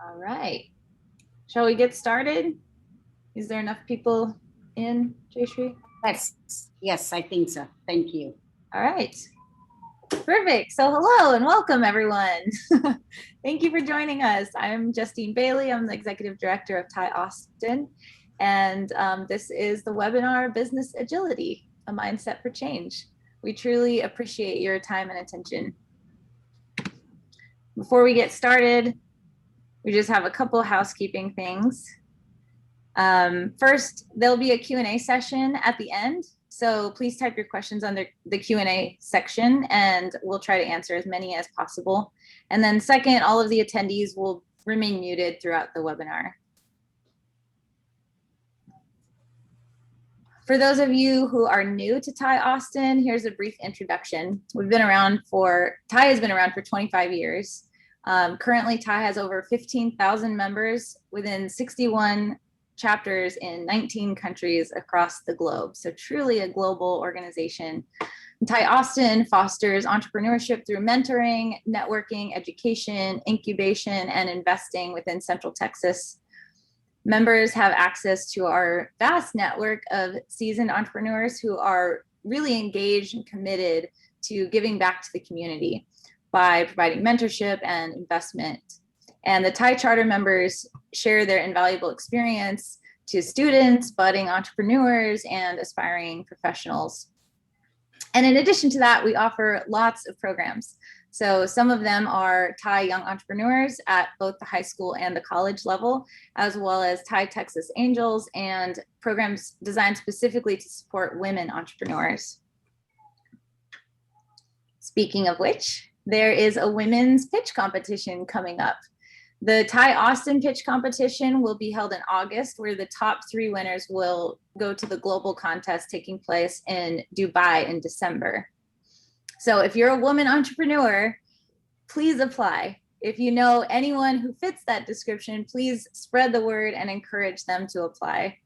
All right. Shall we get started? Is there enough people in, Jayshree? Yes, I think so. Thank you. All right. Perfect. So hello and welcome everyone. Thank you for joining us. I'm Justine Bailey. I'm the Executive Director of TIE Austin. And this is the webinar Business Agility, a Mindset for Change. We truly appreciate your time and attention. Before we get started, we just have a couple housekeeping things. First, there'll be a Q&A session at the end. So please type your questions under the Q&A section and we'll try to answer as many as possible. And then second, all of the attendees will remain muted throughout the webinar. For those of you who are new to TIE Austin, here's a brief introduction. TIE has been around for 25 years. Currently, TIE has over 15,000 members within 61 chapters in 19 countries across the globe. So truly a global organization. TIE Austin fosters entrepreneurship through mentoring, networking, education, incubation, and investing within Central Texas. Members have access to our vast network of seasoned entrepreneurs who are really engaged and committed to giving back to the community by providing mentorship and investment. And the TIE Charter members share their invaluable experience to students, budding entrepreneurs, and aspiring professionals. And in addition to that, we offer lots of programs. So some of them are TIE Young Entrepreneurs at both the high school and the college level, as well as TIE Texas Angels and programs designed specifically to support women entrepreneurs. Speaking of which, there is a women's pitch competition coming up. The TIE Austin pitch competition will be held in August, where the top 3 winners will go to the global contest taking place in Dubai in December. So if you're a woman entrepreneur, please apply. If you know anyone who fits that description, please spread the word and encourage them to apply.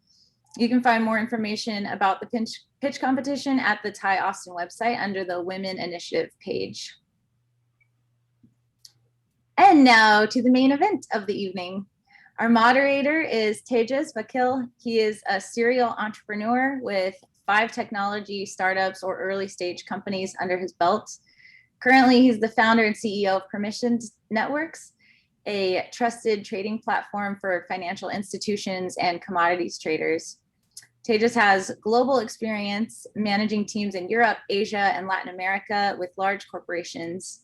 You can find more information about the pitch competition at the TIE Austin website under the Women Initiative page. And now to the main event of the evening. Our moderator is Tejas Vakil. He is a serial entrepreneur with 5 technology startups or early stage companies under his belt. Currently, he's the founder and CEO of Permissioned Networks, a trusted trading platform for financial institutions and commodities traders. Tejas has global experience managing teams in Europe, Asia, and Latin America with large corporations.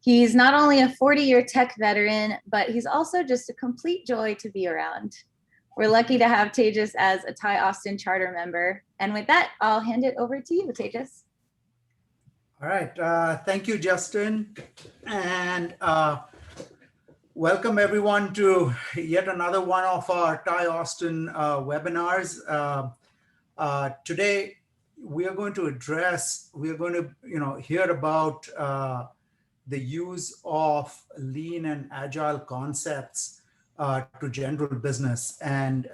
He's not only a 40-year tech veteran, but he's also just a complete joy to be around. We're lucky to have Tejas as a TIE Austin charter member. And with that, I'll hand it over to you, Tejas. All right. Thank you, Justin. And welcome everyone to yet another one of our TIE Austin webinars. Today, we are going to hear about the use of lean and agile concepts to general business. And,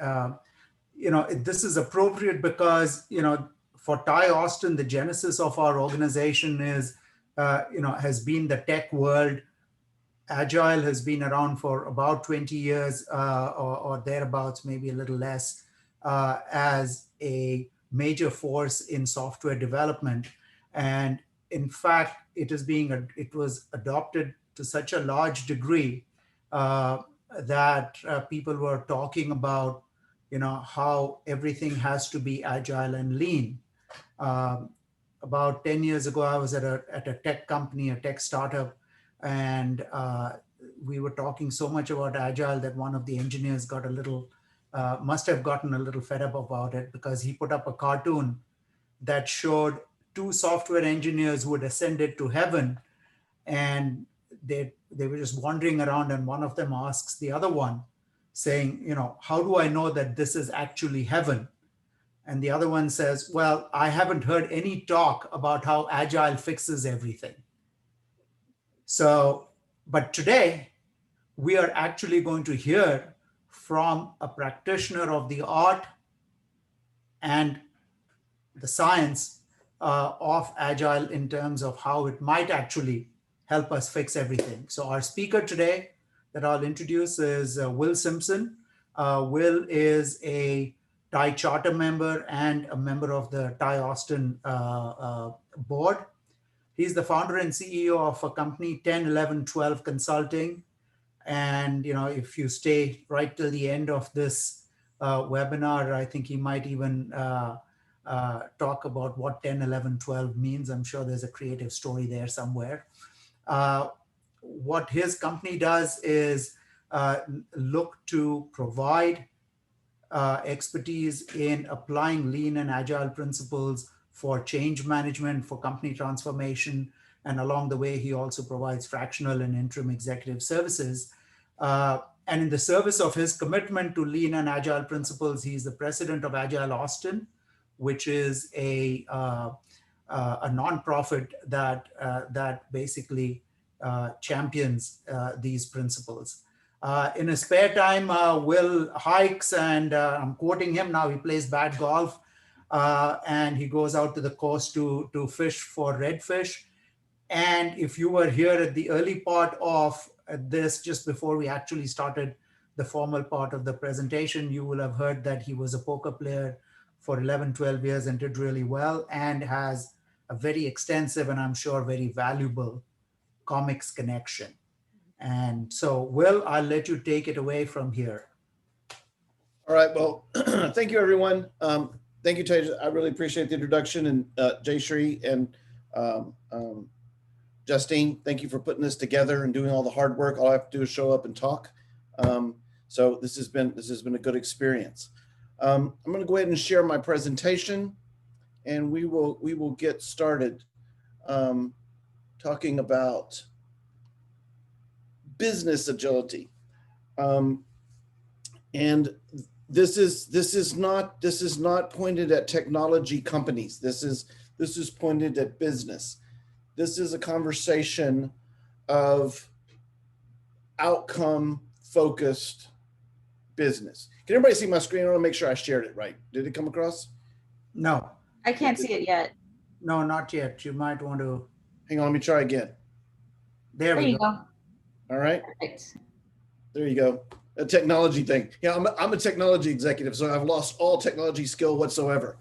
this is appropriate because, for TIE Austin, the genesis of our organization is, has been the tech world. Agile has been around for about 20 years or thereabouts, maybe a little less, as a major force in software development. And in fact, it was adopted to such a large degree that people were talking about, how everything has to be agile and lean. About 10 years ago, I was at a tech company, a tech startup, and we were talking so much about agile that one of the engineers must have gotten a little fed up about it, because he put up a cartoon that showed 2 software engineers who had ascended to heaven, and they were just wandering around, and one of them asks the other one, saying, how do I know that this is actually heaven? And the other one says, well, I haven't heard any talk about how agile fixes everything. So, but today, we are actually going to hear from a practitioner of the art and the science of agile in terms of how it might actually help us fix everything. So our speaker today that I'll introduce is Will Simpson. Will is a TIE charter member and a member of the TIE Austin board. He's the founder and CEO of a company, 10, 11, 12 Consulting. And, if you stay right till the end of this webinar, I think he might even talk about what 10, 11, 12 means. I'm sure there's a creative story there somewhere. What his company does is look to provide expertise in applying lean and agile principles for change management, for company transformation. And along the way, he also provides fractional and interim executive services. And in the service of his commitment to lean and agile principles, he's the president of Agile Austin, which is a nonprofit that basically champions these principles. In his spare time, Will hikes, and I'm quoting him now, he plays bad golf, and he goes out to the coast to fish for redfish. And if you were here at the early part of this, just before we actually started the formal part of the presentation, you will have heard that he was a poker player for 11, 12 years and did really well, and has a very extensive and I'm sure very valuable comics connection. And so, Will, I'll let you take it away from here. All right. Well, thank you, everyone. Thank you, Tej. I really appreciate the introduction. And Jayshree and Justine, thank you for putting this together and doing all the hard work. All I have to do is show up and talk. So this has been a good experience. I'm going to go ahead and share my presentation, and we will get started talking about business agility. And this is not pointed at technology companies. This is pointed at business. This is a conversation of outcome focused business. Can everybody see my screen? I want to make sure I shared it right. Did it come across? No. I can't see it yet. No, not yet. You might want to. Hang on, let me try again. There There we you go. go. All right, Perfect. there you go. A technology thing. Yeah, I'm a technology executive, so I've lost all technology skill whatsoever.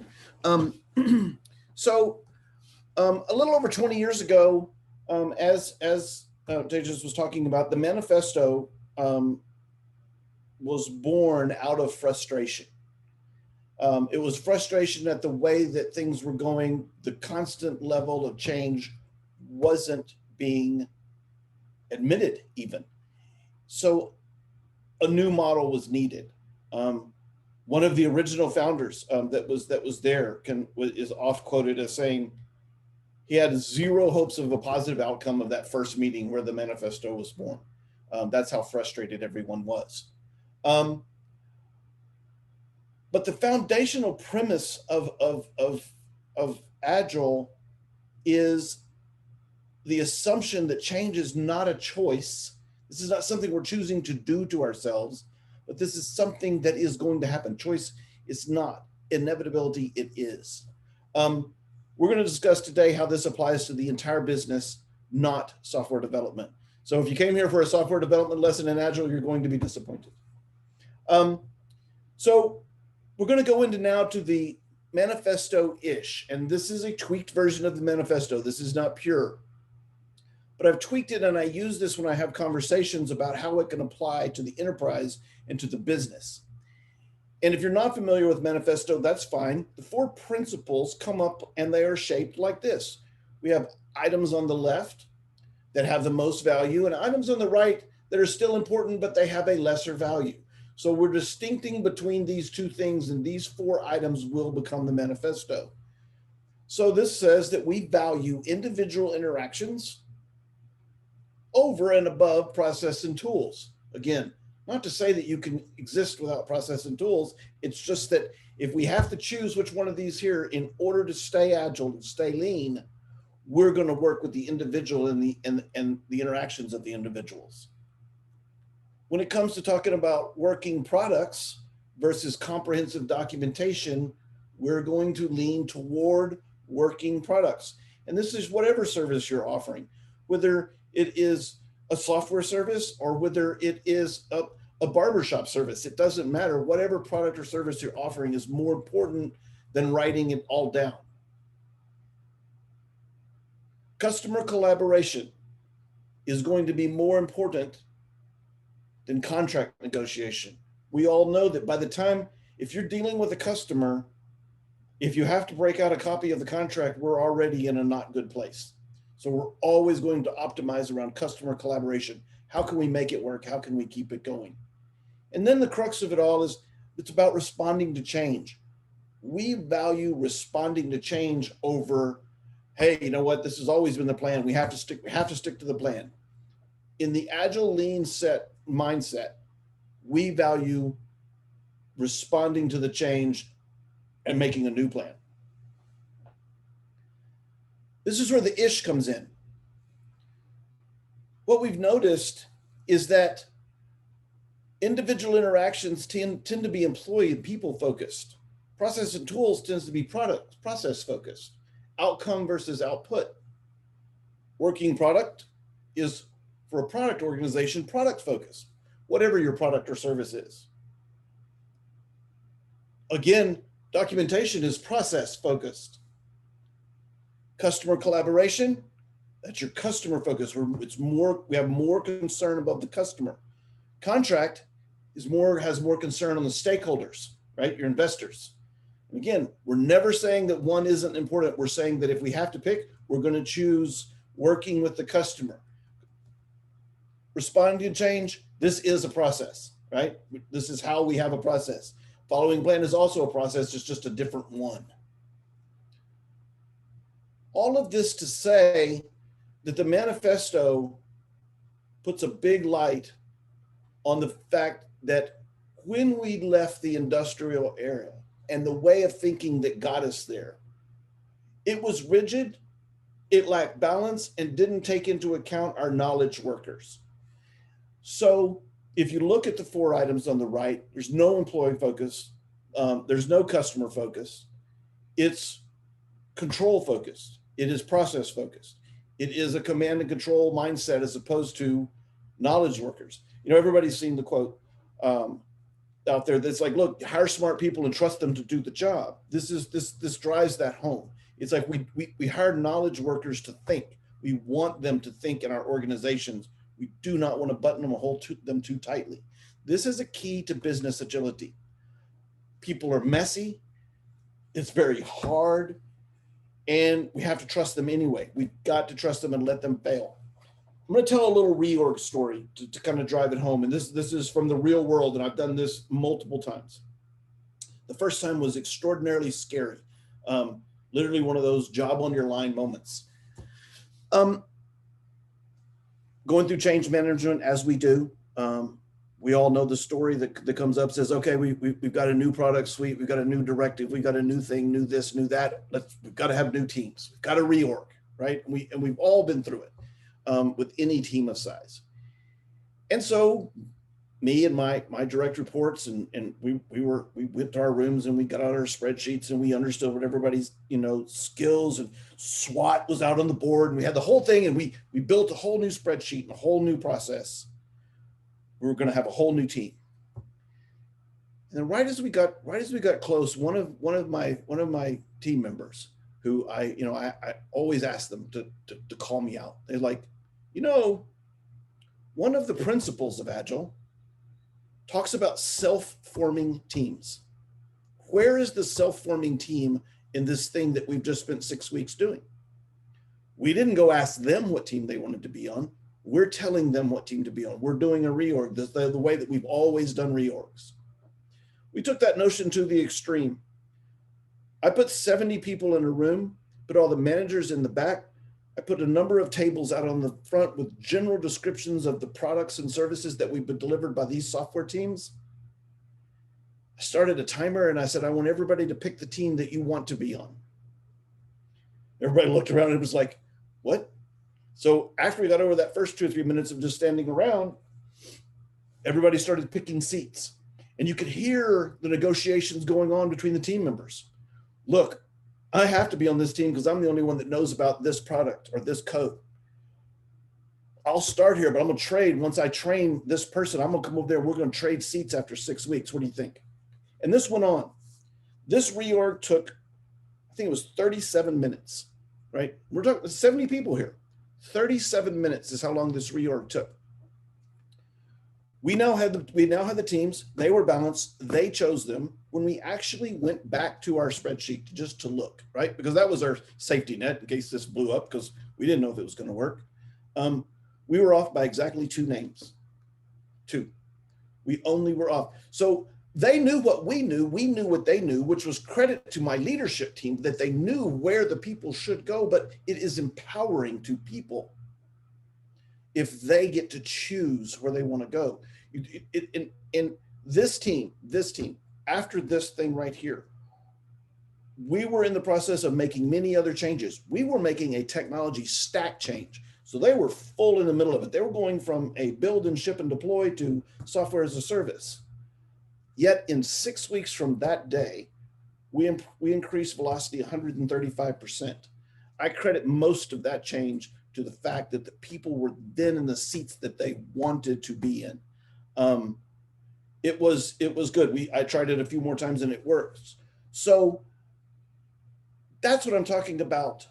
So a little over 20 years ago, as Tejas was talking about, the manifesto was born out of frustration. It was frustration at the way that things were going. The constant level of change wasn't being admitted even. So a new model was needed. One of the original founders that was there is oft quoted as saying he had zero hopes of a positive outcome of that first meeting where the manifesto was born. That's how frustrated everyone was. But the foundational premise of Agile is the assumption that change is not a choice. This is not something we're choosing to do to ourselves, but this is something that is going to happen. Choice is not. Inevitability, it is. We're going to discuss today how this applies to the entire business, not software development. So if you came here for a software development lesson in Agile, you're going to be disappointed. So we're going to go into now to the manifesto-ish, and this is a tweaked version of the manifesto. This is not pure. But I've tweaked it, and I use this when I have conversations about how it can apply to the enterprise and to the business. And if you're not familiar with manifesto, that's fine. The 4 principles come up and they are shaped like this. We have items on the left that have the most value and items on the right that are still important, but they have a lesser value. So we're distincting between these two things, and these 4 items will become the manifesto. So this says that we value individual interactions over and above process and tools. Again, not to say that you can exist without process and tools. It's just that if we have to choose which one of these here in order to stay agile and stay lean, we're going to work with the individual and the interactions of the individuals. When it comes to talking about working products versus comprehensive documentation, we're going to lean toward working products. And this is whatever service you're offering, whether it is a software service or whether it is a barbershop service. It doesn't matter. Whatever product or service you're offering is more important than writing it all down. Customer collaboration is going to be more important than contract negotiation. We all know that by the time, if you're dealing with a customer, if you have to break out a copy of the contract, we're already in a not good place. So we're always going to optimize around customer collaboration. How can we make it work? How can we keep it going? And then the crux of it all is it's about responding to change. We value responding to change over, hey, you know what? This has always been the plan. We have to stick to the plan. In the agile lean set mindset, we value responding to the change and making a new plan. This is where the ish comes in. What we've noticed is that individual interactions tend to be employee and people focused. Process and tools tends to be process focused. Outcome versus output. Working product is, for a product organization, product focused, whatever your product or service is. Again, documentation is process focused. Customer collaboration, that's your customer focus. We have more concern about the customer. Contract has more concern on the stakeholders, right? Your investors. And again, we're never saying that one isn't important. We're saying that if we have to pick, we're going to choose working with the customer. Responding to change, this is a process, right? This is how we have a process. Following plan is also a process, it's just a different one. All of this to say that the manifesto puts a big light on the fact that when we left the industrial era and the way of thinking that got us there, it was rigid, it lacked balance, and didn't take into account our knowledge workers. So if you look at the 4 items on the right, there's no employee focus, there's no customer focus, it's control focused, it is process focused, it is a command and control mindset as opposed to knowledge workers. You know, everybody's seen the quote out there that's like, look, hire smart people and trust them to do the job. This drives that home. It's like we hire knowledge workers to think. We want them to think in our organizations. We do not want to button them too tightly. This is a key to business agility. People are messy. It's very hard. And we have to trust them anyway. We've got to trust them and let them fail. I'm going to tell a little reorg story to kind of drive it home. And this is from the real world, and I've done this multiple times. The first time was extraordinarily scary. Literally one of those job on your line moments. Going through change management as we do. We all know the story that comes up, says, okay, we've got a new product suite, we've got a new directive, we've got a new thing, new this, new that. We've got to have new teams. We've got to reorg, right? And we've all been through it with any team of size. And so me and my direct reports and we went to our rooms and we got out our spreadsheets and we understood what everybody's, skills, and SWOT was out on the board, and we had the whole thing, and we built a whole new spreadsheet and a whole new process. We were going to have a whole new team. And then right as we got close, one of my team members, who I always ask them to call me out. They're like, one of the principles of Agile talks about self-forming teams. Where is the self-forming team in this thing that we've just spent 6 weeks doing? We didn't go ask them what team they wanted to be on. We're telling them what team to be on. We're doing a reorg, the way that we've always done reorgs. We took that notion to the extreme. I put 70 people in a room, put all the managers in the back. I put a number of tables out on the front with general descriptions of the products and services that we've been delivered by these software teams. I started a timer and I said, I want everybody to pick the team that you want to be on. Everybody looked around and was like, what? So after we got over that first 2 or 3 minutes of just standing around, everybody started picking seats. And you could hear the negotiations going on between the team members. Look, I have to be on this team because I'm the only one that knows about this product or this code. I'll start here, but I'm gonna trade. Once I train this person, I'm gonna come over there. We're gonna trade seats after 6 weeks. What do you think? And this went on. This reorg took, I think it was 37 minutes, right? We're talking 70 people here. 37 minutes is how long this reorg took. We now had the teams. They were balanced. They chose them. When we actually went back to our spreadsheet just to look, right? Because that was our safety net in case this blew up, because we didn't know if it was going to work. We were off by exactly 2 names. 2. We only were off. So they knew what we knew. We knew what they knew, which was credit to my leadership team that they knew where the people should go. But it is empowering to people if they get to choose where they want to go. In this team, after this thing right here, we were in the process of making many other changes. We were making a technology stack change. So they were full in the middle of it. They were going from a build and ship and deploy to software as a service. Yet in 6 weeks from that day, we increased velocity 135%. I credit most of that change to the fact that the people were then in the seats that they wanted to be in. It was good. I tried it a few more times and it works. So that's what I'm talking about.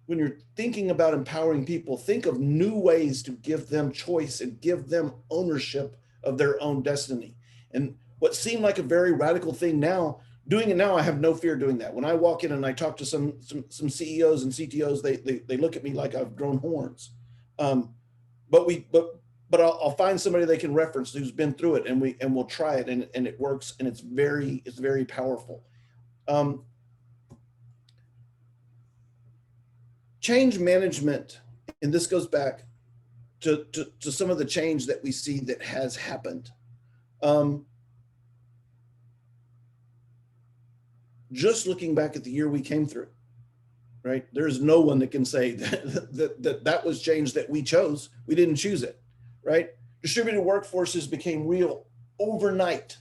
When you're thinking about empowering people, think of new ways to give them choice and give them ownership of their own destiny. And what seemed like a very radical thing now, doing it now, I have no fear doing that. When I walk in and I talk to some CEOs and CTOs, they look at me like I've grown horns. But I'll find somebody they can reference who's been through it, and we'll try it, and it works, and it's very powerful. Change management, and this goes back to some of the change that we see that has happened. Just looking back at the year we came through, right? There's no one that can say that was change that we chose. We didn't choose it, right? Distributed workforces became real overnight,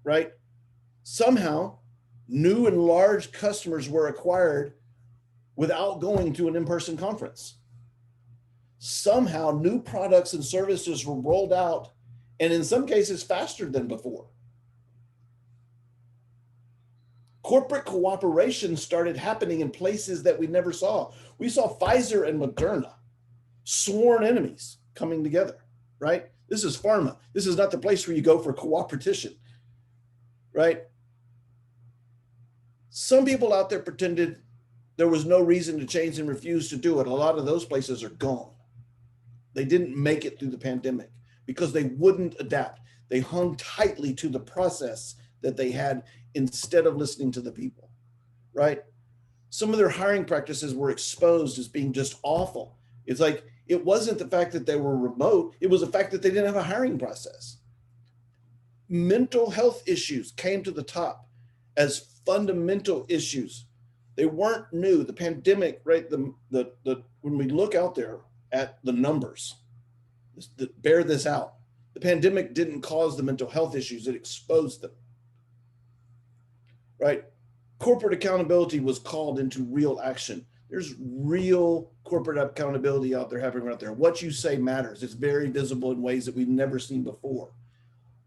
right? Somehow, new and large customers were acquired without going to an in-person conference. Somehow, new products and services were rolled out, and in some cases, faster than before. Corporate cooperation started happening in places that we never saw. We saw Pfizer and Moderna, sworn enemies, coming together, right? This is pharma. This is not the place where you go for cooperation, right? Some people out there pretended there was no reason to change and refused to do it. A lot of those places are gone. They didn't make it through the pandemic because they wouldn't adapt. They hung tightly to the process that they had instead of listening to the people, right? Some of their hiring practices were exposed as being just awful. It's like, it wasn't the fact that they were remote, it was the fact that they didn't have a hiring process. Mental health issues came to the top as fundamental issues. They weren't new. The pandemic, right? When we look out there at the numbers that bear this out, the pandemic didn't cause the mental health issues, it exposed them, right? Corporate accountability was called into real action. There's real corporate accountability out there. What you say matters. It's very visible in ways that we've never seen before.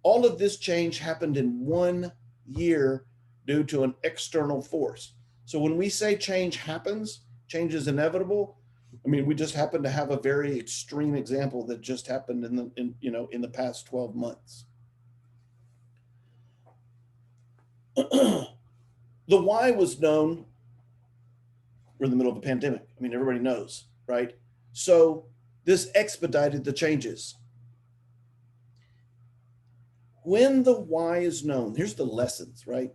All of this change happened in 1 year due to an external force. So when we say change happens, change is inevitable. I mean, we just happen to have a very extreme example that just happened in the past 12 months. The why was known. We're in the middle of a pandemic. I mean, everybody knows, right? So this expedited the changes. When the why is known, here's the lessons, right?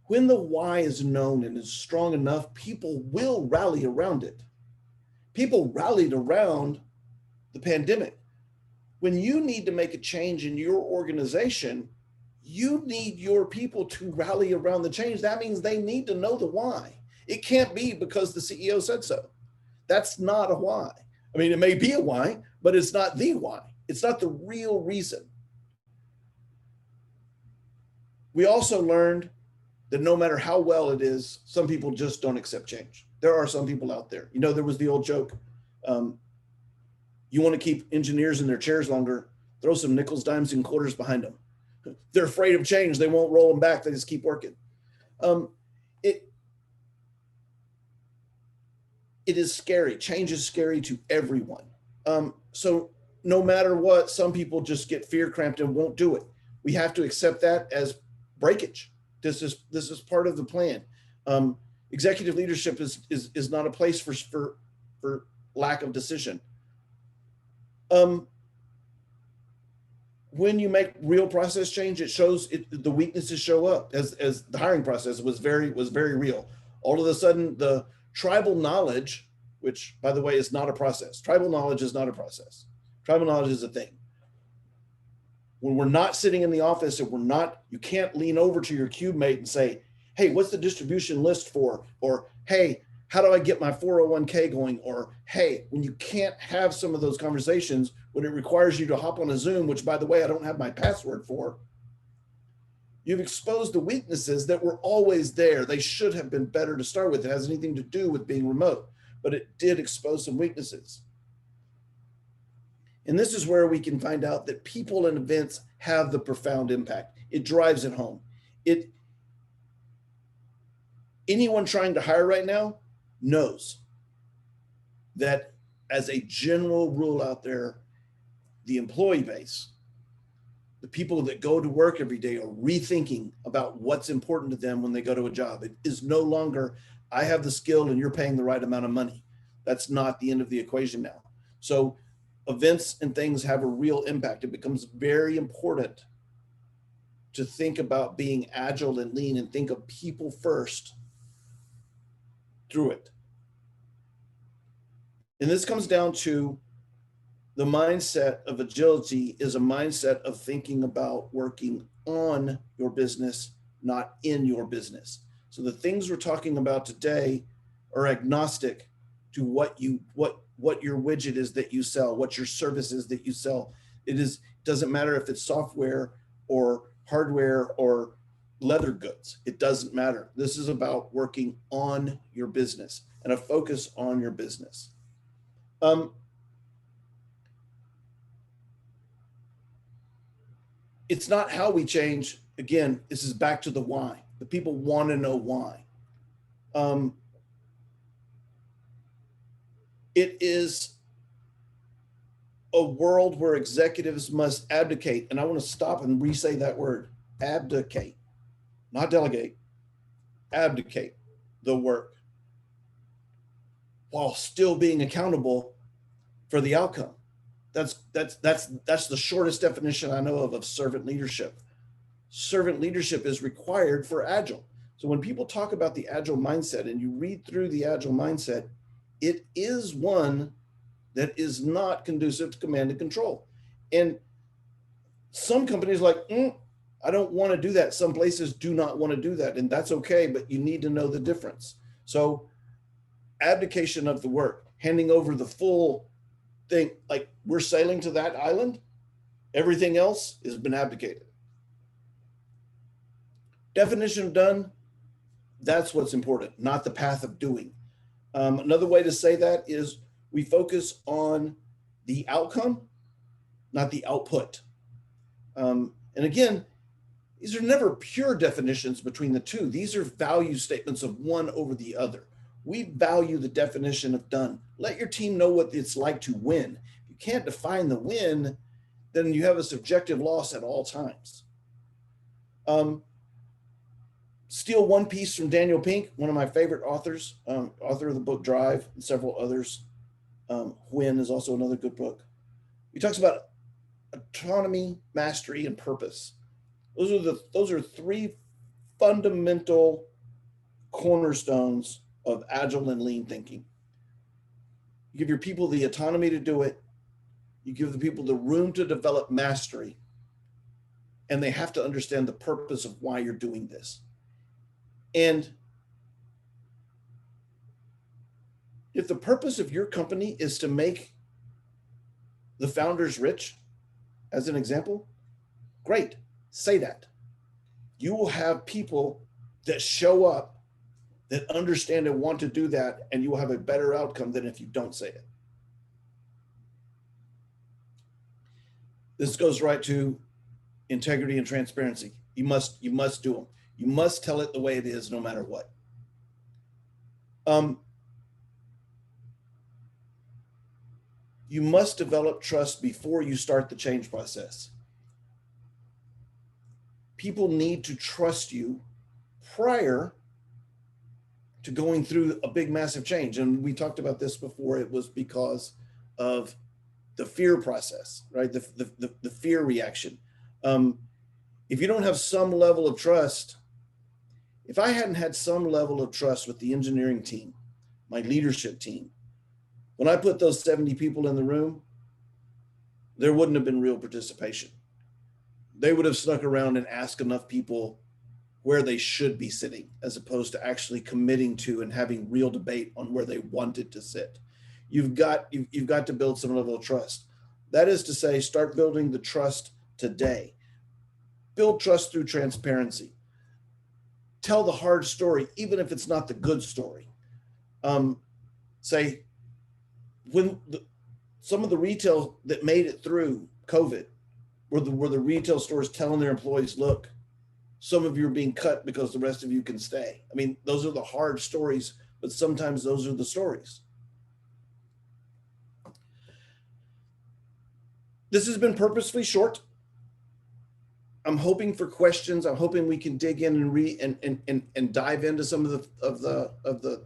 When the why is known and is strong enough, people will rally around it. People rallied around the pandemic. When you need to make a change in your organization, you need your people to rally around the change. That means they need to know the why. It can't be because the CEO said so. That's not a why. I mean, it may be a why, but it's not the why. It's not the real reason. We also learned that no matter how well it is, some people just don't accept change. There are some people out there. There was the old joke, You want to keep engineers in their chairs longer, throw some nickels, dimes, and quarters behind them. They're afraid of change. They won't roll them back. They just keep working. It is scary. Change is scary to everyone. So no matter what, some people just get fear cramped and won't do it. We have to accept that as breakage. This is part of the plan. Executive leadership is not a place for lack of decision. When you make real process change, it shows the weaknesses show up. As the hiring process was very real. All of a sudden, the tribal knowledge, which by the way is not a process. Tribal knowledge is not a process. Tribal knowledge is a thing. When we're not sitting in the office and you can't lean over to your cube mate and say, hey, what's the distribution list for? Or, hey, how do I get my 401k going? Or, hey, when you can't have some of those conversations, when it requires you to hop on a Zoom, which by the way, I don't have my password for, you've exposed the weaknesses that were always there. They should have been better to start with. It has anything to do with being remote, but it did expose some weaknesses. And this is where we can find out that people and events have the profound impact. It drives it home. Anyone trying to hire right now knows that as a general rule out there, the employee base, the people that go to work every day are rethinking about what's important to them when they go to a job. It is no longer, I have the skill and you're paying the right amount of money. That's not the end of the equation now. So events and things have a real impact. It becomes very important to think about being agile and lean and think of people first through it. And this comes down to the mindset of agility is a mindset of thinking about working on your business, not in your business. So the things we're talking about today are agnostic to what your widget is that you sell, what your service is that you sell. Doesn't matter if it's software or hardware or leather goods. It doesn't matter. This is about working on your business and a focus on your business. It's not how we change. Again, this is back to the why. The people want to know why. It is a world where executives must abdicate. And I want to stop and re-say that word, abdicate, not delegate, abdicate the work while still being accountable for the outcome. That's the shortest definition I know of servant leadership. Servant leadership is required for agile. So when people talk about the agile mindset and you read through the agile mindset, it is one that is not conducive to command and control. And some companies are like, I don't want to do that. Some places do not want to do that. And that's okay, but you need to know the difference. So abdication of the work, handing over the full thing, like we're sailing to that island, everything else has been abdicated. Definition of done, that's what's important, not the path of doing. Another way to say that is we focus on the outcome, not the output. And again, these are never pure definitions between the two. These are value statements of one over the other. We value the definition of done. Let your team know what it's like to win. If you can't define the win, then you have a subjective loss at all times. Steal one piece from Daniel Pink, one of my favorite authors, author of the book Drive and several others. When is also another good book. He talks about autonomy, mastery, and purpose. Those are three fundamental cornerstones of agile and lean thinking. You give your people the autonomy to do it. You give the people the room to develop mastery. And they have to understand the purpose of why you're doing this. And if the purpose of your company is to make the founders rich, as an example, great, say that. You will have people that show up that understand and want to do that, and you will have a better outcome than if you don't say it. This goes right to integrity and transparency. You must do them. You must tell it the way it is, no matter what. You must develop trust before you start the change process. People need to trust you prior to going through a big, massive change. And we talked about this before. It was because of the fear process, right? The fear reaction. If you don't have some level of trust, if I hadn't had some level of trust with the engineering team, my leadership team, when I put those 70 people in the room, there wouldn't have been real participation. They would have snuck around and asked enough people where they should be sitting, as opposed to actually committing to and having real debate on where they wanted to sit. You've got to build some level of trust. That is to say, start building the trust today. Build trust through transparency. Tell the hard story, even if it's not the good story. Say, when some of the retail that made it through COVID were the retail stores telling their employees, look, some of you are being cut because the rest of you can stay. I mean, those are the hard stories, but sometimes those are the stories. This has been purposefully short. I'm hoping for questions. I'm hoping we can dig in and dive into some of the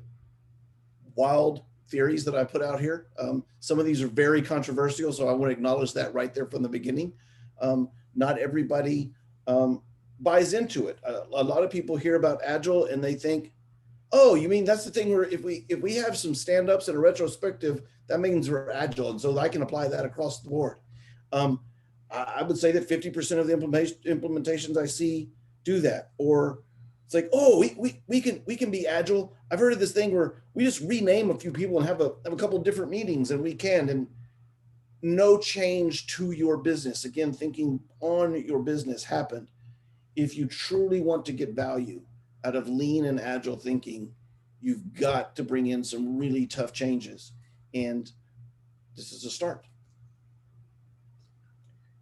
wild theories that I put out here. Some of these are very controversial, so I want to acknowledge that right there from the beginning. Not everybody buys into it. A lot of people hear about Agile and they think, oh, you mean that's the thing where if we have some stand-ups and a retrospective, that means we're Agile, and so I can apply that across the board. I would say that 50% of the implementations I see do that. Or it's like, oh, we can be Agile. I've heard of this thing where we just rename a few people and have a couple of different meetings, and we can, and no change to your business. Again, thinking on your business happened. If you truly want to get value out of lean and Agile thinking, you've got to bring in some really tough changes. And this is a start.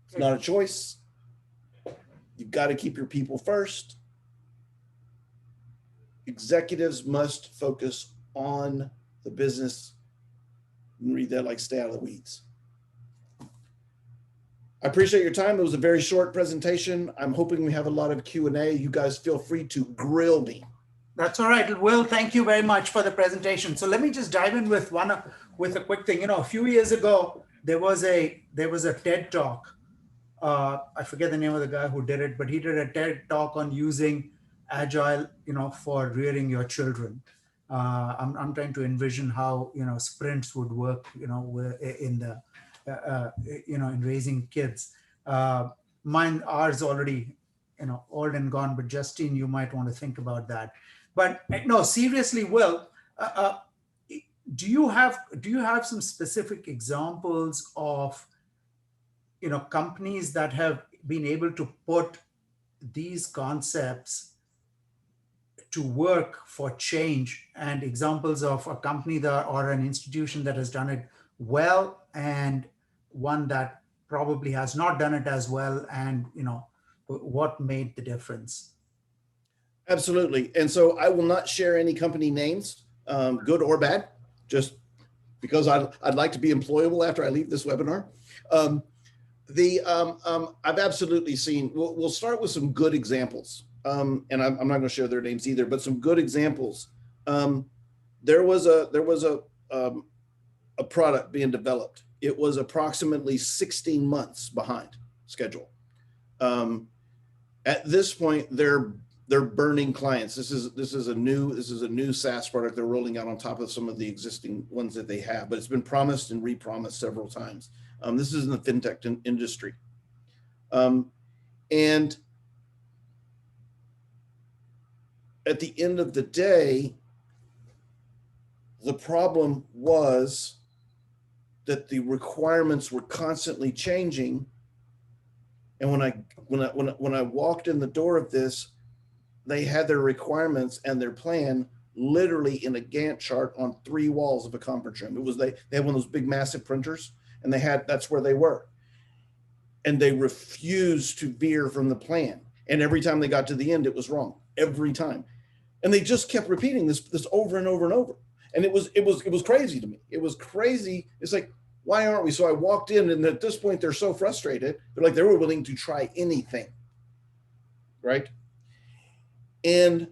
It's not a choice. You've got to keep your people first. Executives must focus on the business. You can read that like stay out of the weeds. I appreciate your time. It was a very short presentation. I'm hoping we have a lot of Q&A. You guys feel free to grill me. That's all right. Will, thank you very much for the presentation. So let me just dive in with a quick thing. You know, a few years ago, there was a TED Talk. I forget the name of the guy who did it, but he did a TED Talk on using Agile, you know, for rearing your children. I'm trying to envision how, you know, sprints would work, you know, in the, in raising kids. Ours already, you know, old and gone, but Justine, you might want to think about that. But no, seriously, Will, do you have some specific examples of, you know, companies that have been able to put these concepts to work for change, and examples of a company that or an institution that has done it well, and one that probably has not done it as well, and, you know, what made the difference? Absolutely. And so I will not share any company names, good or bad, just because I'd like to be employable after I leave this webinar. I've absolutely seen, we'll start with some good examples. And I'm not going to share their names either, but some good examples. There was a product being developed. It was approximately 16 months behind schedule. At this point, they're burning clients. This is a new SaaS product they're rolling out on top of some of the existing ones that they have, but it's been promised and re-promised several times. This is in the fintech industry. And at the end of the day, the problem was that the requirements were constantly changing. And when I walked in the door of this, they had their requirements and their plan literally in a Gantt chart on 3 walls of a conference room. It was they had one of those big massive printers, and that's where they were. and they refused to veer from the plan. And every time they got to the end, it was wrong every time. And they just kept repeating this over and over and over. And it was crazy to me. It was crazy. It's like, why aren't we? So I walked in, and at this point, they're so frustrated. They're like, they were willing to try anything. Right. And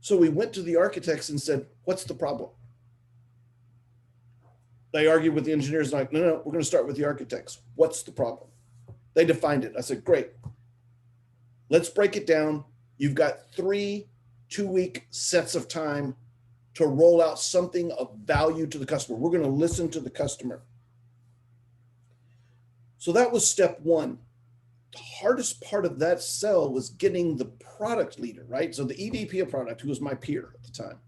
so we went to the architects and said, what's the problem? They argued with the engineers, like, no, we're going to start with the architects. What's the problem? They defined it. I said, great. Let's break it down. You've got 3 2-week sets of time to roll out something of value to the customer. We're going to listen to the customer. So that was step one. The hardest part of that sell was getting the product leader, right? So the EVP of product, who was my peer at the time,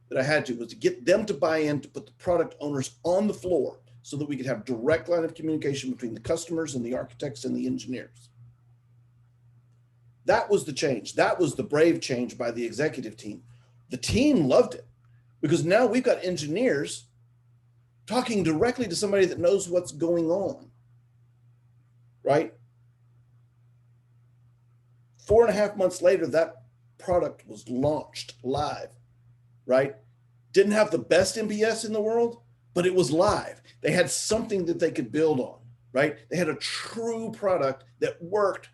that I had to, was to get them to buy in, to put the product owners on the floor so that we could have direct line of communication between the customers and the architects and the engineers. That was the change. That was the brave change by the executive team. The team loved it because now we've got engineers talking directly to somebody that knows what's going on, right? 4.5 months later, that product was launched live, right? Didn't have the best NPS in the world, but it was live. They had something that they could build on, right? They had a true product that worked,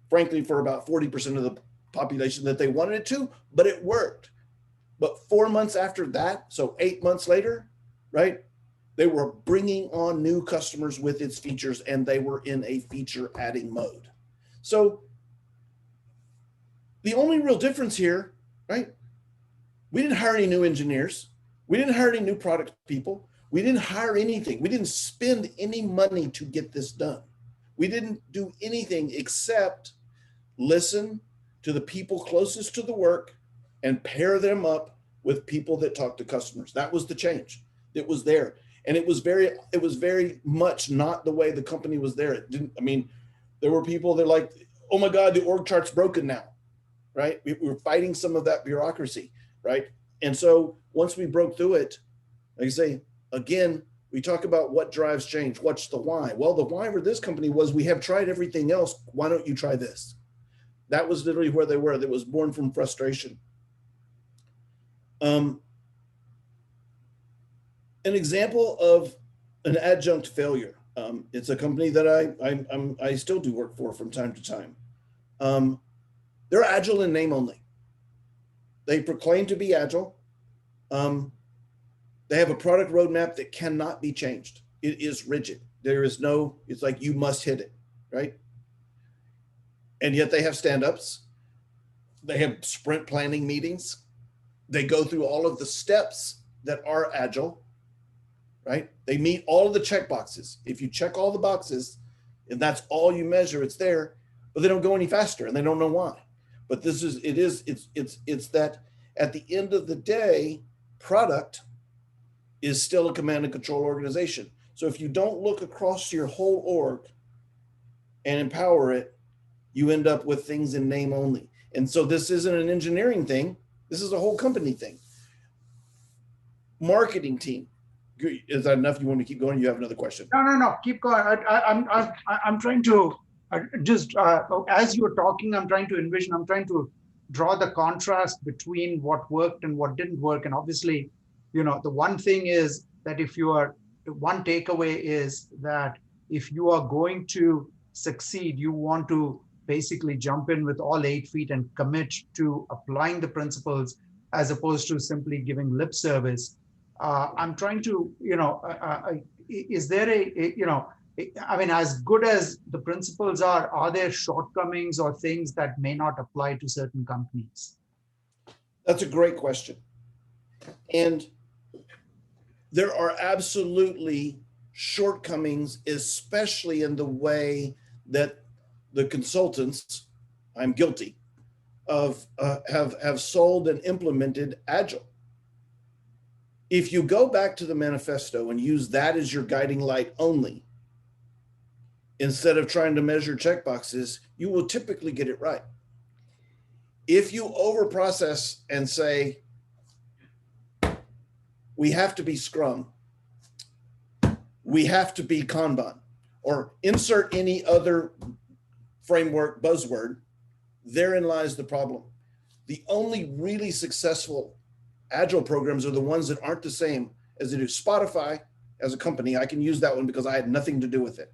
frankly, for about 40% of the population that they wanted it to, but it worked. But 4 months after that, so 8 months later, right? They were bringing on new customers with its features, and they were in a feature adding mode. So the only real difference here, right? We didn't hire any new engineers. We didn't hire any new product people. We didn't hire anything. We didn't spend any money to get this done. We didn't do anything except listen to the people closest to the work and pair them up with people that talk to customers. That was the change. It was there. And it was very much not the way the company was there. It didn't, I mean, there were people that like, oh my God, the org chart's broken now, right? We were fighting some of that bureaucracy, right? And so once we broke through it, like I say, again, we talk about what drives change. What's the why? Well, the why for this company was we have tried everything else. Why don't you try this? That was literally where they were. That was born from frustration. An example of an adjunct failure. It's a company that I still do work for from time to time. They're agile in name only. They proclaim to be agile. They have a product roadmap that cannot be changed. It is rigid. There is no, it's like you must hit it, right? And yet they have stand-ups. They have sprint planning meetings. They go through all of the steps that are agile, right? They meet all of the check boxes. If you check all the boxes and that's all you measure, it's there, but they don't go any faster and they don't know why. But it's that at the end of the day, product is still a command and control organization. So if you don't look across your whole org and empower it, you end up with things in name only. And so this isn't an engineering thing. This is a whole company thing. Marketing team. Is that enough? You want to keep going? You have another question? No. Keep going. I'm trying to as you're talking, I'm trying to envision. I'm trying to draw the contrast between what worked and what didn't work. And obviously, the one thing is that one takeaway is that if you are going to succeed, you want to basically jump in with all 8 feet and commit to applying the principles as opposed to simply giving lip service. I'm trying to, is there as good as the principles are there shortcomings or things that may not apply to certain companies? That's a great question. And there are absolutely shortcomings, especially in the way that the consultants, I'm guilty of, have sold and implemented Agile. If you go back to the manifesto and use that as your guiding light only, instead of trying to measure checkboxes, you will typically get it right. If you overprocess and say, we have to be Scrum, we have to be Kanban, or insert any other framework buzzword. Therein lies the problem. The only really successful Agile programs are the ones that aren't the same as it is. Spotify as a company, I can use that one because I had nothing to do with it.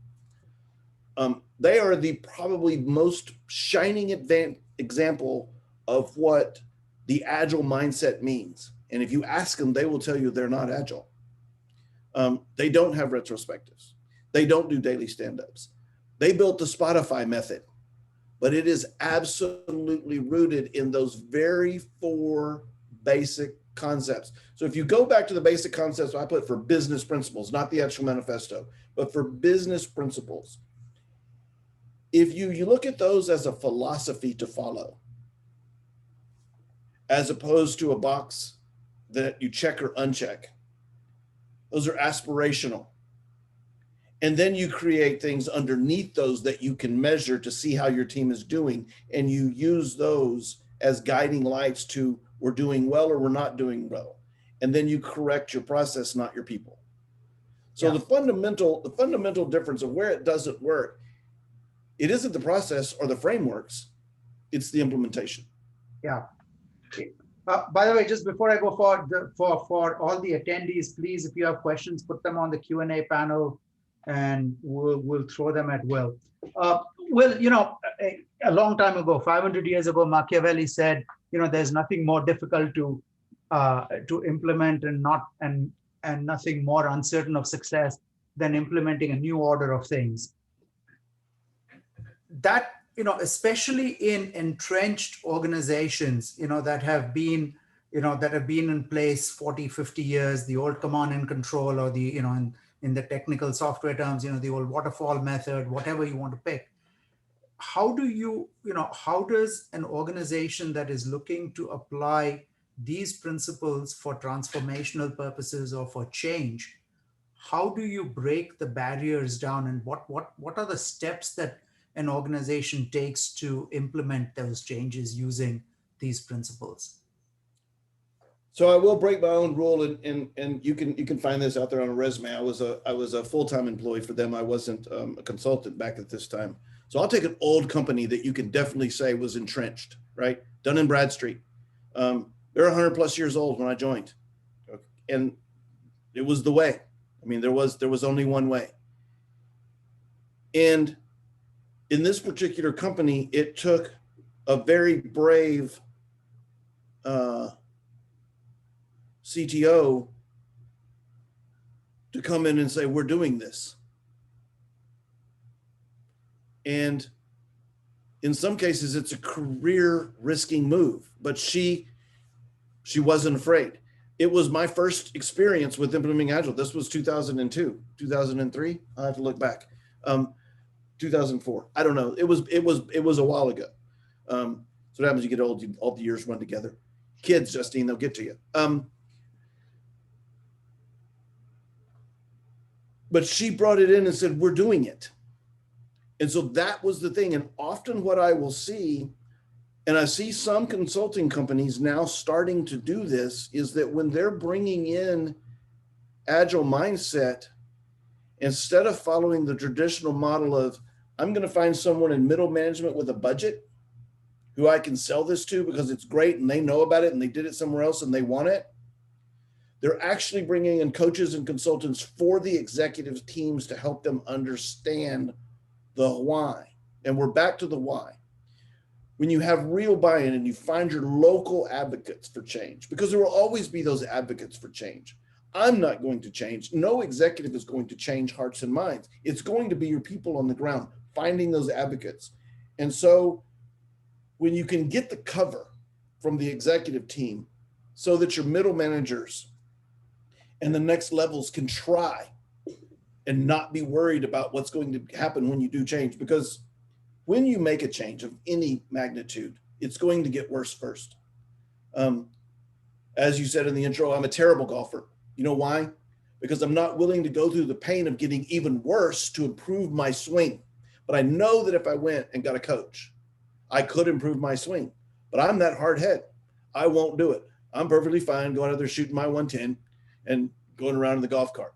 They are the probably most shining example of what the Agile mindset means. And if you ask them, they will tell you they're not Agile. They don't have retrospectives. They don't do daily stand-ups. They built the Spotify method, but it is absolutely rooted in those very 4 basic concepts. So if you go back to the basic concepts I put for business principles, not the actual manifesto, but for business principles, if you look at those as a philosophy to follow, as opposed to a box that you check or uncheck, those are aspirational. And then you create things underneath those that you can measure to see how your team is doing. And you use those as guiding lights to we're doing well or we're not doing well. And then you correct your process, not your people. So Yeah. the fundamental difference of where it doesn't work, it isn't the process or the frameworks, it's the implementation. Yeah. By the way, just before I go for all the attendees, please, if you have questions, put them on the Q&A panel, and we'll throw them at Will. Will, you know, a long time ago, 500 years ago, Machiavelli said, you know, there's nothing more difficult to implement and nothing more uncertain of success than implementing a new order of things. That, you know, especially in entrenched organizations, you know, that have been in place 40, 50 years, the old command and control, or the, you know, in the technical software terms, you know, the old waterfall method, whatever you want to pick. How does an organization that is looking to apply these principles for transformational purposes or for change, how do you break the barriers down, and what are the steps that an organization takes to implement those changes using these principles? So I will break my own rule, and you can find this out there on a resume. I was a full-time employee for them. I wasn't a consultant back at this time. So I'll take an old company that you can definitely say was entrenched, right? Dun & Bradstreet. They're 100 plus years old when I joined, and it was the way. I mean, there was only one way. And in this particular company, it took a very brave CTO to come in and say, we're doing this. And in some cases, it's a career risking move, but she wasn't afraid. It was my first experience with implementing Agile. This was 2002, 2003. I have to look back. 2004. I don't know. It was a while ago. So what happens? You get old, all the years run together. Kids, Justine, they'll get to you. But she brought it in and said, we're doing it. And so that was the thing. And often what I will see, and I see some consulting companies now starting to do this, is that when they're bringing in Agile mindset, instead of following the traditional model of, I'm going to find someone in middle management with a budget who I can sell this to because it's great and they know about it and they did it somewhere else and they want it. They're actually bringing in coaches and consultants for the executive teams to help them understand the why. And we're back to the why. When you have real buy-in and you find your local advocates for change, because there will always be those advocates for change. I'm not going to change. No executive is going to change hearts and minds. It's going to be your people on the ground, finding those advocates. And so when you can get the cover from the executive team so that your middle managers and the next levels can try and not be worried about what's going to happen when you do change, because when you make a change of any magnitude, it's going to get worse first. As you said in the intro, I'm a terrible golfer. You know why? Because I'm not willing to go through the pain of getting even worse to improve my swing. But I know that if I went and got a coach, I could improve my swing. But I'm that hard head. I won't do it. I'm perfectly fine going out there shooting my 110 and going around in the golf cart.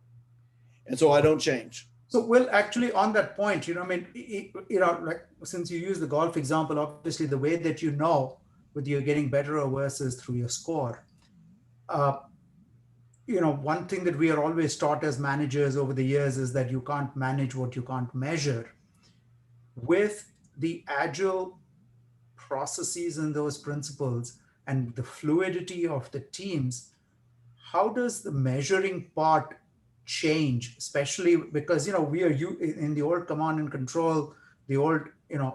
And so I don't change. So, Will, actually, on that point, I mean, like since you use the golf example, obviously the way that you know whether you're getting better or worse is through your score. One thing that we are always taught as managers over the years is that you can't manage what you can't measure. With the agile processes and those principles and the fluidity of the teams, how does the measuring part change, especially because we are in the old command and control, the old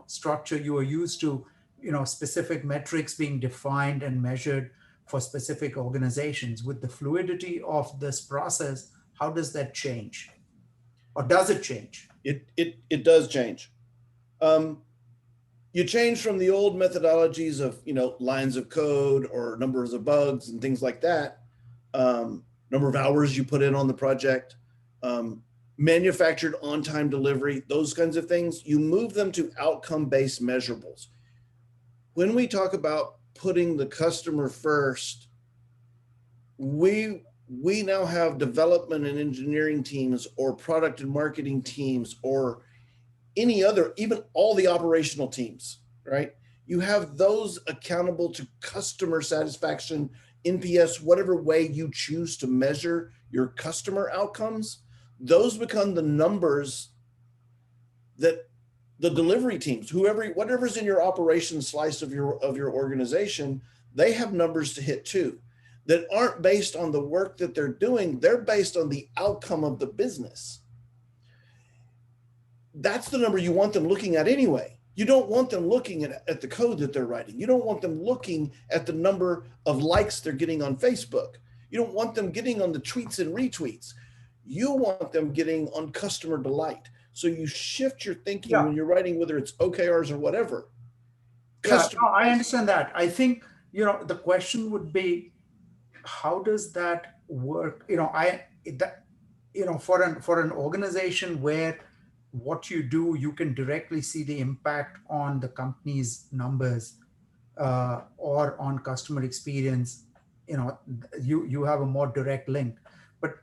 structure, you are used to specific metrics being defined and measured for specific organizations. With the fluidity of this process, how does that change, or does it change? It does change. You change from the old methodologies of lines of code or numbers of bugs and things like that, number of hours you put in on the project, manufactured on-time delivery, those kinds of things. You move them to outcome-based measurables. When we talk about putting the customer first, we now have development and engineering teams or product and marketing teams or any other, even all the operational teams, right? You have those accountable to customer satisfaction, NPS, whatever way you choose to measure your customer outcomes. Those become the numbers that the delivery teams, whatever's in your operations slice of your organization, they have numbers to hit too, that aren't based on the work that they're doing. They're based on the outcome of the business. That's the number you want them looking at anyway. You don't want them looking at the code that they're writing. You don't want them looking at the number of likes they're getting on Facebook. You don't want them getting on the tweets and retweets. You want them getting on customer delight. So you shift your thinking when you're writing, whether it's OKRs or whatever. I understand that. I think, the question would be, how does that work? For an organization where what you do, you can directly see the impact on the company's numbers or on customer experience, you have a more direct link. But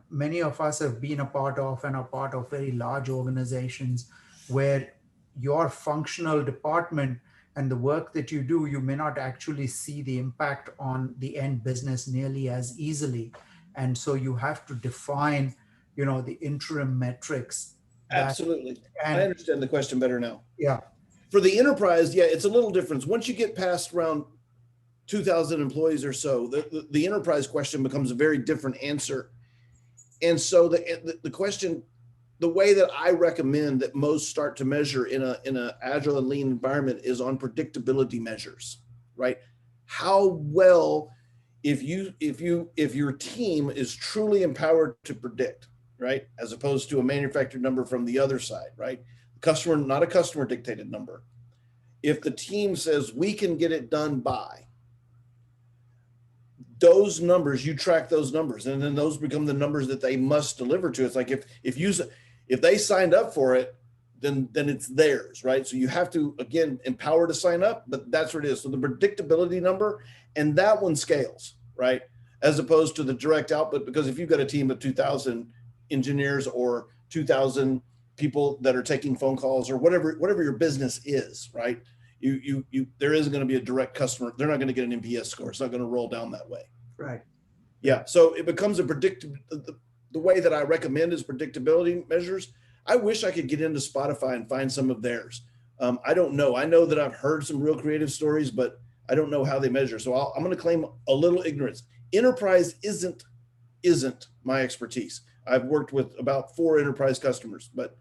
many of us have been a part of and are part of very large organizations where your functional department and the work that you do, you may not actually see the impact on the end business nearly as easily. And so you have to define, the interim metrics. Absolutely. I understand the question better now. Yeah. For the enterprise, it's a little different. Once you get past around 2,000 employees or so, the enterprise question becomes a very different answer. And so the question, the way that I recommend that most start to measure in a agile and lean environment is on predictability measures, right? How well, if your team is truly empowered to predict, right? As opposed to a manufactured number from the other side, right? Customer, not a customer dictated number. If the team says we can get it done by those numbers, you track those numbers, and then those become the numbers that they must deliver to. It's like if they signed up for it, then it's theirs, right? So you have to, again, empower to sign up, but that's what it is. So the predictability number, and that one scales, right? As opposed to the direct output, because if you've got a team of 2,000 engineers or 2,000 people that are taking phone calls or whatever your business is, right? There isn't going to be a direct customer. They're not going to get an NPS score. It's not going to roll down that way. Right. Yeah. So it becomes the way that I recommend is predictability measures. I wish I could get into Spotify and find some of theirs. I don't know. I know that I've heard some real creative stories, but I don't know how they measure. So I'm going to claim a little ignorance. Enterprise isn't my expertise. I've worked with about 4 enterprise customers, but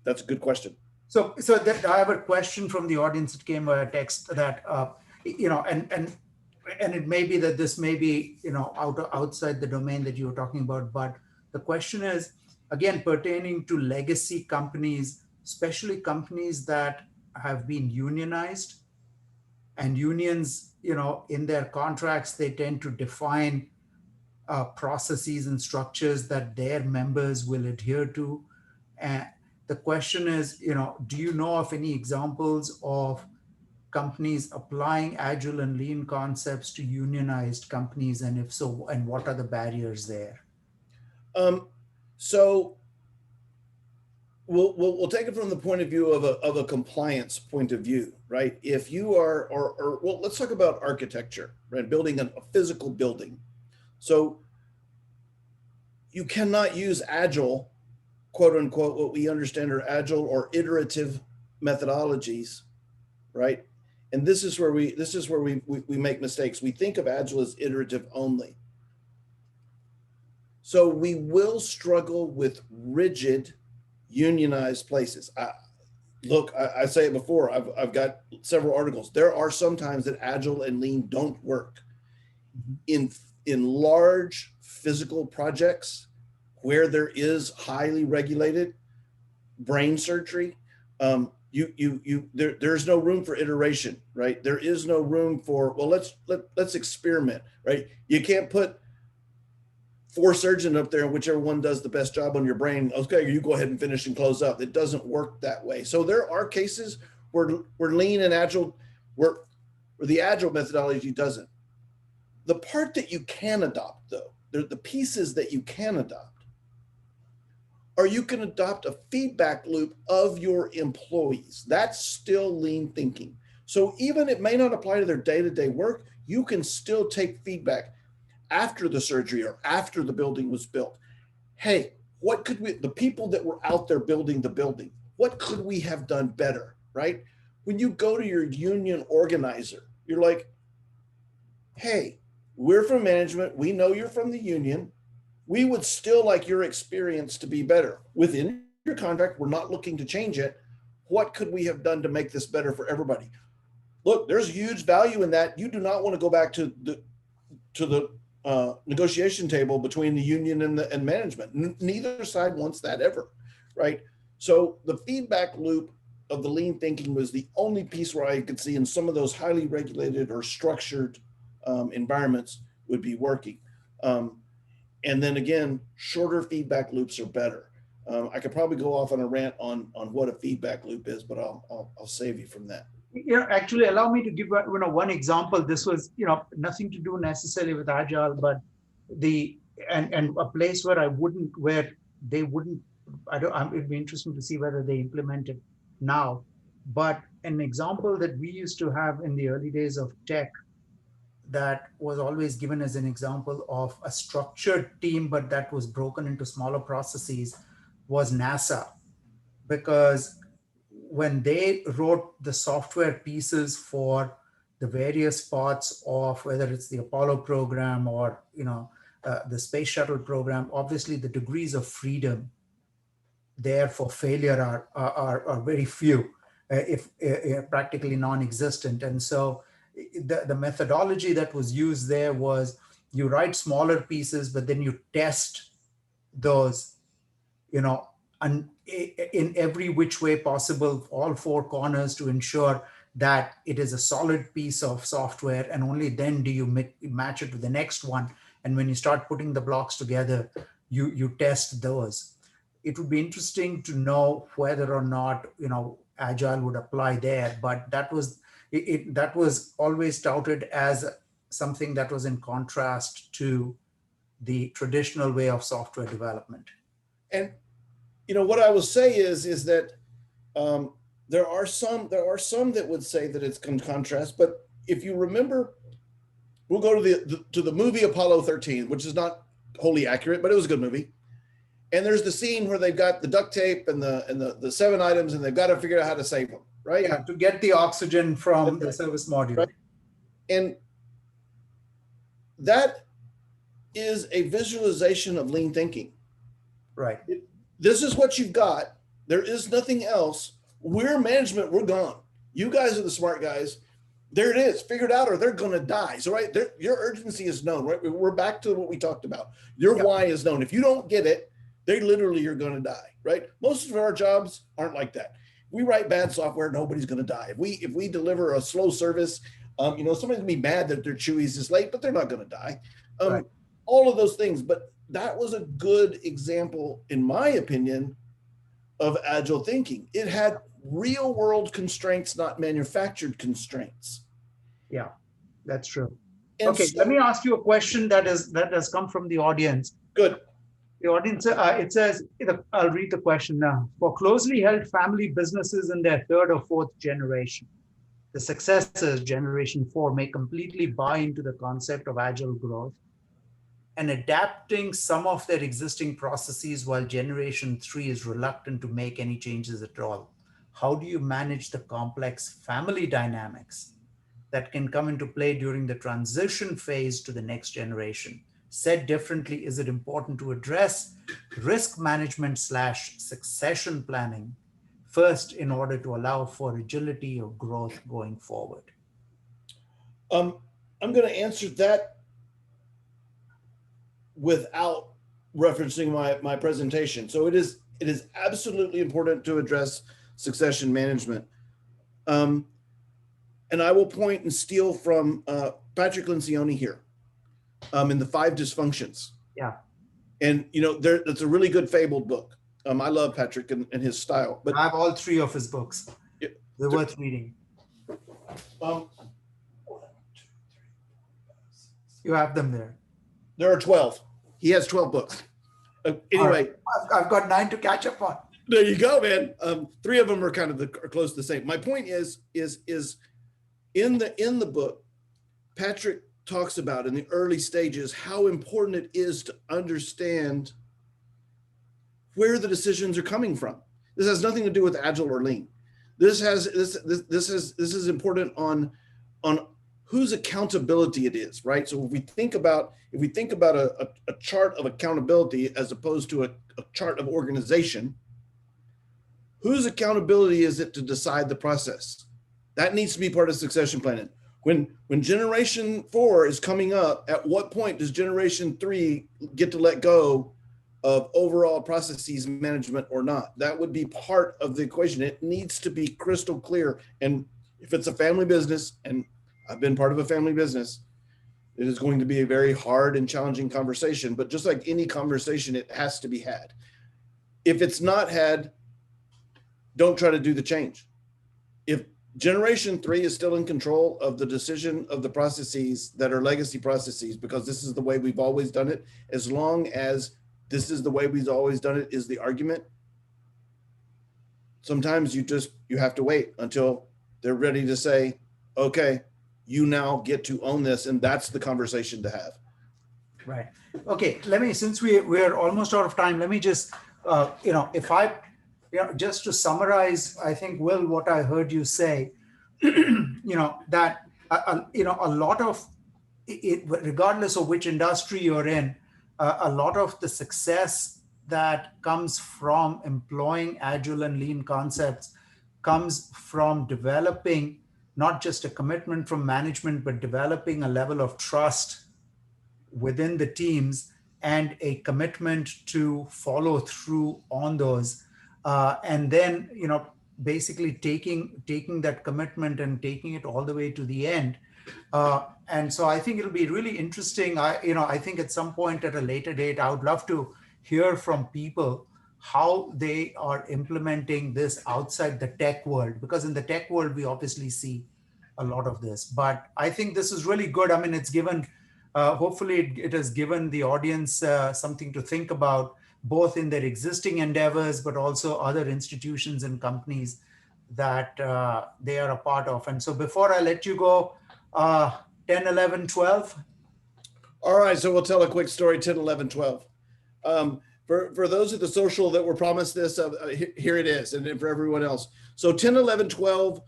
that's a good question. So that I have a question from the audience that came via text that, and it may be that this may be, outside the domain that you were talking about, but the question is, again, pertaining to legacy companies, especially companies that have been unionized, and unions, in their contracts, they tend to define processes and structures that their members will adhere to. And the question is, do you know of any examples of companies applying agile and lean concepts to unionized companies? And if so, and what are the barriers there? So we'll take it from the point of view of a compliance point of view, right? If you are, or well, let's talk about architecture, right? Building a physical building. So you cannot use agile, quote unquote, what we understand are agile or iterative methodologies, right? And this is where we make mistakes. We think of agile as iterative only. So we will struggle with rigid, unionized places. I say it before, I've got several articles. There are some times that agile and lean don't work. In large physical projects where there is highly regulated brain surgery, there's no room for iteration, right? There is no room for, well, let's experiment, right? You can't put 4 surgeons up there and whichever one does the best job on your brain, okay, you go ahead and finish and close up. It doesn't work that way. So there are cases where lean and agile, where the agile methodology doesn't. The part that you can adopt, though, the pieces that you can adopt, or you can adopt a feedback loop of your employees. That's still lean thinking. So even it may not apply to their day-to-day work, you can still take feedback after the surgery or after the building was built. Hey, what could the people that were out there building the building, what could we have done better, right? When you go to your union organizer, you're like, hey, we're from management. We know you're from the union. We would still like your experience to be better. Within your contract, we're not looking to change it. What could we have done to make this better for everybody? Look, there's huge value in that. You do not want to go back to the negotiation table between the union and management. Neither side wants that ever, right? So the feedback loop of the lean thinking was the only piece where I could see in some of those highly regulated or structured environments would be working. And then again, shorter feedback loops are better. I could probably go off on a rant on what a feedback loop is, but I'll save you from that. Actually, allow me to give one example. This was nothing to do necessarily with agile, but and a place where they wouldn't. It'd be interesting to see whether they implement it now. But an example that we used to have in the early days of tech, that was always given as an example of a structured team, but that was broken into smaller processes, was NASA. Because when they wrote the software pieces for the various parts of whether it's the Apollo program or the space shuttle program, obviously the degrees of freedom there for failure are very few, if practically non-existent. And so the methodology that was used there was you write smaller pieces, but then you test those, in every which way possible, all 4 corners, to ensure that it is a solid piece of software, and only then do you match it to the next one. And when you start putting the blocks together, you test those. It would be interesting to know whether or not agile would apply there, but that was always touted as something that was in contrast to the traditional way of software development. And what I will say is that there are some that would say that it's in contrast. But if you remember, we'll go to the movie Apollo 13, which is not wholly accurate, but it was a good movie. And there's the scene where they've got the duct tape and the 7 items, and they've got to figure out how to save them, right? Yeah, to get the oxygen from the service module. Right. And that is a visualization of lean thinking. Right. This is what you've got. There is nothing else. We're management. We're gone. You guys are the smart guys. There it is. Figure it out, or they're going to die. So, right, your urgency is known. Right, we're back to what we talked about. Your why is known. If you don't get it, they literally are going to die. Right. Most of our jobs aren't like that. We write bad software. Nobody's going to die. If we deliver a slow service, somebody's going to be mad that their Chewies is late, but they're not going to die. Right. All of those things, but that was a good example, in my opinion, of agile thinking. It had real world constraints, not manufactured constraints. Yeah, that's true. And okay, so, let me ask you a question that has come from the audience. Good. The audience, it says, I'll read the question now. For closely held family businesses in their third or fourth generation, the successors, generation 4, may completely buy into the concept of agile growth and adapting some of their existing processes while generation 3 is reluctant to make any changes at all. How do you manage the complex family dynamics that can come into play during the transition phase to the next generation? Said differently, is it important to address risk management / succession planning first in order to allow for agility or growth going forward? I'm going to answer that without referencing my presentation. So it is absolutely important to address succession management. And I will point and steal from Patrick Lencioni here in the 5 dysfunctions. Yeah. And that's a really good fabled book. I love Patrick and his style. But I have all 3 of his books. Yeah. They're worth reading. You have them there. There are 12. He has 12 books. Anyway, I've got 9 to catch up on. there you go, man. 3 of them are kind of are close to the same. My point is in the book, Patrick talks about in the early stages how important it is to understand where the decisions are coming from. This has nothing to do with agile or lean. This is important on whose accountability it is, right? So if we think about a chart of accountability as opposed to a chart of organization, whose accountability is it to decide the process? That needs to be part of succession planning. When generation 4 is coming up, at what point does generation 3 get to let go of overall processes management or not? That would be part of the equation. It needs to be crystal clear. And if it's a family business, and I've been part of a family business, it is going to be a very hard and challenging conversation. But just like any conversation, it has to be had. If it's not had, don't try to do the change. If generation 3 is still in control of the decision of the processes that are legacy processes, because this is the way we've always done it, as long as this is the way we've always done it is the argument, sometimes you have to wait until they're ready to say, okay, you now get to own this. And that's the conversation to have. Right. Okay. Since we're almost out of time, let me just, just to summarize, I think, Will, what I heard you say, that, a lot of it, regardless of which industry you're in, a lot of the success that comes from employing agile and lean concepts comes from developing not just a commitment from management, but developing a level of trust within the teams and a commitment to follow through on those. And then, basically taking that commitment and taking it all the way to the end. And so I think it'll be really interesting. I think at some point at a later date, I would love to hear from people how they are implementing this outside the tech world, because in the tech world, we obviously see a lot of this. But I think this is really good. I mean, it's given, hopefully it has given the audience something to think about, both in their existing endeavors, but also other institutions and companies that they are a part of. And so before I let you go, 10, 11, 12. All right, so we'll tell a quick story, 10, 11, 12. For those at the social that were promised this, here it is, and then for everyone else. So 10, 11, 12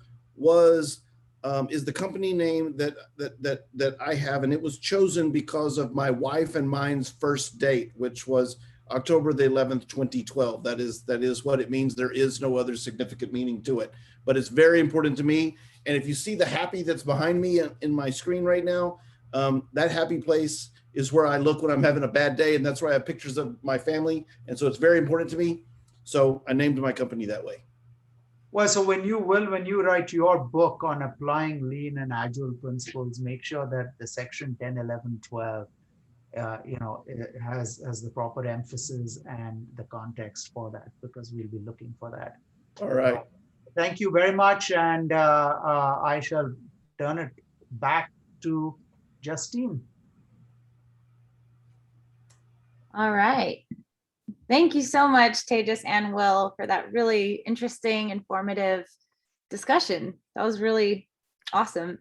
is the company name that I have, and it was chosen because of my wife and mine's first date, which was October the 11th, 2012. That is what it means. There is no other significant meaning to it, but it's very important to me. And if you see the happy that's behind me in my screen right now, that happy place is where I look when I'm having a bad day. And that's where I have pictures of my family. And so it's very important to me. So I named my company that way. Well, so when you write your book on applying lean and agile principles, make sure that the section 10, 11, 12, it has the proper emphasis and the context for that, because we'll be looking for that. All right. Thank you very much. And I shall turn it back to Justine. All right. Thank you so much, Tejas and Will, for that really interesting, informative discussion. That was really awesome.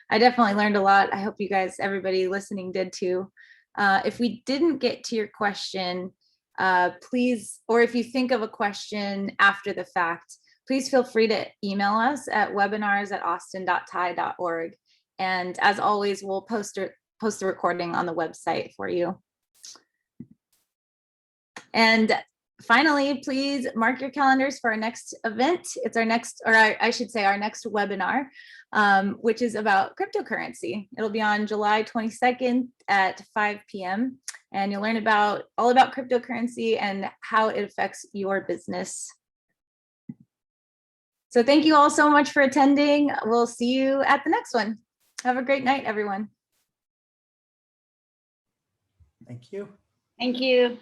I definitely learned a lot. I hope you guys, everybody listening, did too. If we didn't get to your question, please, or if you think of a question after the fact, please feel free to email us at webinars@austin.ti.org. And as always, we'll post the recording on the website for you. And finally, please mark your calendars for our next event. It's our next, or I should say our next webinar, which is about cryptocurrency. It'll be on July 22nd at 5 p.m. And you'll learn all about cryptocurrency and how it affects your business. So thank you all so much for attending. We'll see you at the next one. Have a great night, everyone. Thank you. Thank you.